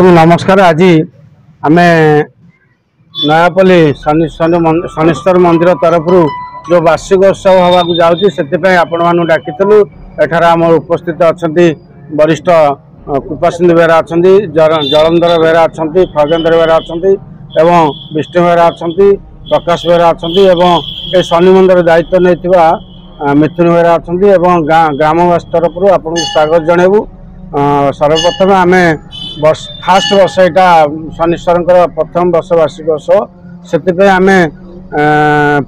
ସମସ୍ତଙ୍କୁ ନମସ୍କାର। ଆଜି ଆମେ ନୟାପଲ୍ଲୀ ଶନିଶ୍ୱର ମନ୍ଦିର ତରଫରୁ जो वार्षिक उत्सव हवा जाऊँगी से आपण डाकिलु। एठार आम उपस्थित अच्छा वरिष्ठ कृपासिंधु बेहरा अच्छा, जलंधर बेहरा अच्छा, खगेन्द्र बेहरा अच्छा, विष्णु बेहरा अच्छा, प्रकाश बेहरा अच्छा, ये शनि मंदिर दायित्व नहीं मिथुन बेहरा अच्छा। ग्रामवासी तरफ आपको स्वागत जनइबू। सर्वप्रथम आम फास्ट वर्ष यहाँ शनिश्वर प्रथम वर्ष वार्षिक उत्सव से आम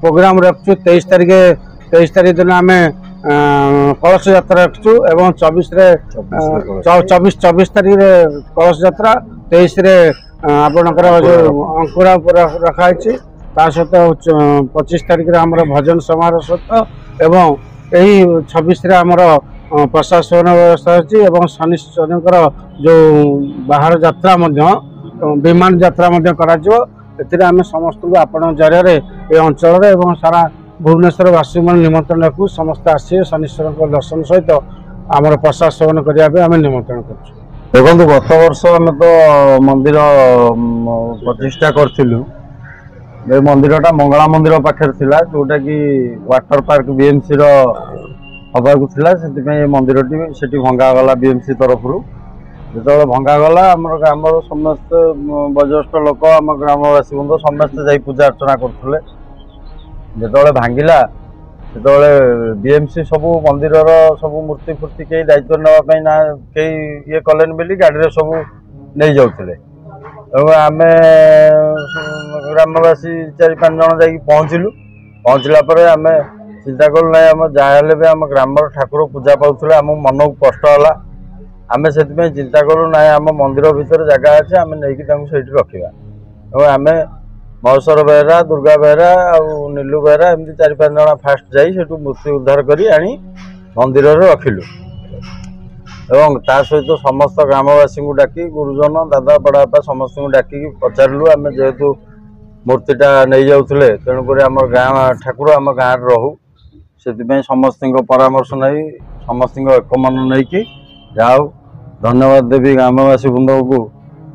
प्रोग्राम रखु 23 तारीख दिन आम कलश यात्रा रखु एवं 24 तारीख कलश यात्रा 23 आपणकर जो अंकुरा रखाई सहित 25 तारीख भजन समारोह सहित एवं यही 26 आमर प्रशासन व्यवस्था अच्छी शनिश्वर जो बाहर यात्रा विमान यात्रा आम समस्त को आपण जरिए ये अंचल सारा भुवनेश्वरवासी मन निमंत्रण रखू। समस्त आसे शनिश्वर दर्शन सहित आम प्रशासन करने आम निमंत्रण कर। देखो गत वर्ष आम तो मंदिर प्रतिष्ठा करूँ। ये मंदिरटा मंगला मंदिर पाखे था जोटा कि वाटर पार्क बीएमसी हवाक से मंदिरटी से भंगागला बीएमसी तरफ जो भंगागला आम ग्राम समस्त वयोज्येष्ठ लोक आम ग्रामवासी बंद समस्ते जा पूजा अर्चना करुले। जो भांगिला जो बीएमसी सब मंदिर सब मूर्ति फूर्ति कई दायित्व नापी ना कई ये कले बोली गाड़ी सब नहीं जाते। आम ग्रामवासी 4-5 जन जा पहुँचलु। पहुँचला आम चिंता कलु ना आम जहाँ भी आम ग्राम ठाकुर पूजा पाते आम मन को कष्ट है। आम से चिंता कलु ना आम मंदिर भितर जगह अच्छे आम नहीं रखा। आम महेश्वर बेहरा, दुर्गा बेहरा और नीलू बेहरा एमती 4-5 जन फास्ट जा मूर्ति उद्धार करी मंदिर रखिलु। एवं ता सहित समस्त ग्रामवासी को डाकी गुरुजन दादा बड़ापा समस्त को डाकी पचारू आम जेहेतु मूर्तिटा नहीं जाऊे तेणुक आम गाँव ठाकुर आम गाँव रहू से समस्त परामर्श नहीं समस्त एकमन नहीं कि जाओ धन्यवाद देवी ग्रामवासी बृंद को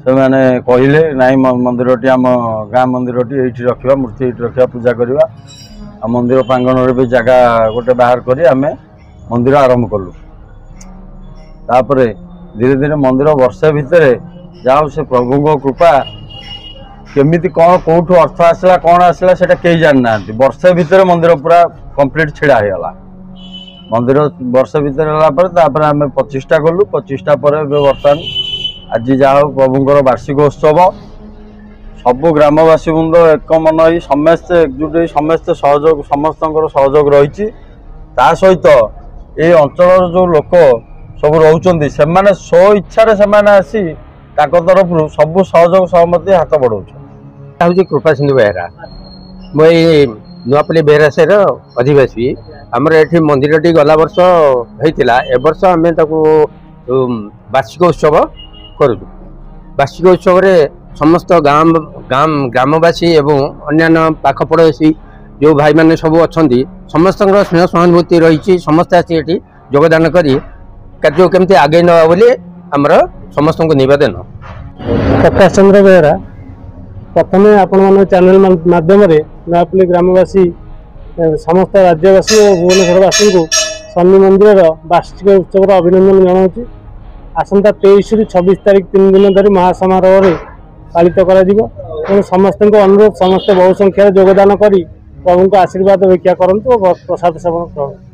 से मैंने कहले नाई मंदिरटी आम गाँ मंदिरटी ये रखा मूर्ति ये रखा पूजा करवा मंदिर प्रांगण भी जगह गोटे बाहर कर आम मंदिर आरंभ कलु। तापर धीरे धीरे मंदिर वर्षे भितर जाओ से प्रभु कृपा केमिति कौन कौटू अर्थ आसला कौन आसला से कई जानी ना वर्षे भितर मंदिर पूरा कंप्लीट छिड़ा होगा। मंदिर वर्ष भर है आम प्रतिष्ठा कलु। प्रतिष्ठा पर बर्तमान आज जाओ प्रभुंर वार्षिक उत्सव सबु ग्रामवासी बृंद एक मन ही समस्ते एकजुट समस्ते सहयोग समस्त सहयोग रही सहित ये अंचल जो लोक सब रोचंती से स्व इच्छा से आसी तरफ सबू सहयोग सहमति हाथ बढ़ाऊँ। कृपासिंधु बेहरा मुझे नुआपल्ली बेहरासेर अधिवासी आमर ये मंदिरटी गला वर्ष होता ए वर्ष आम वार्षिक उत्सव करूँ। वार्षिक उत्सव समस्त ग्रामवासी एवं अन्य पाख पड़ोसी जो भाई मैंने सब अच्छा समस्त स्नेह सहानुभूति रही समस्ते आसी योगदान करी कार्य केमती आगे ना बोली आमर समस्त निवेदन। प्रकाश चंद्र बेहरा प्रथम आपण चैनल माध्यम नयापल्ली ग्रामवासी समस्त राज्यवासी और भुवनेश्वरवासी को शनि मंदिर वार्षिक उत्सव अभिनंदन जनाऊँ। आसंता 23 ରୁ 26 तारीख 3 दिन धरी महासमारोह पालित करा समस्त अनुरोध समस्त बहु संख्यार योगदान करी प्रभु आशीर्वाद भिक्षा करंतु और प्रसाद सेवन करंतु।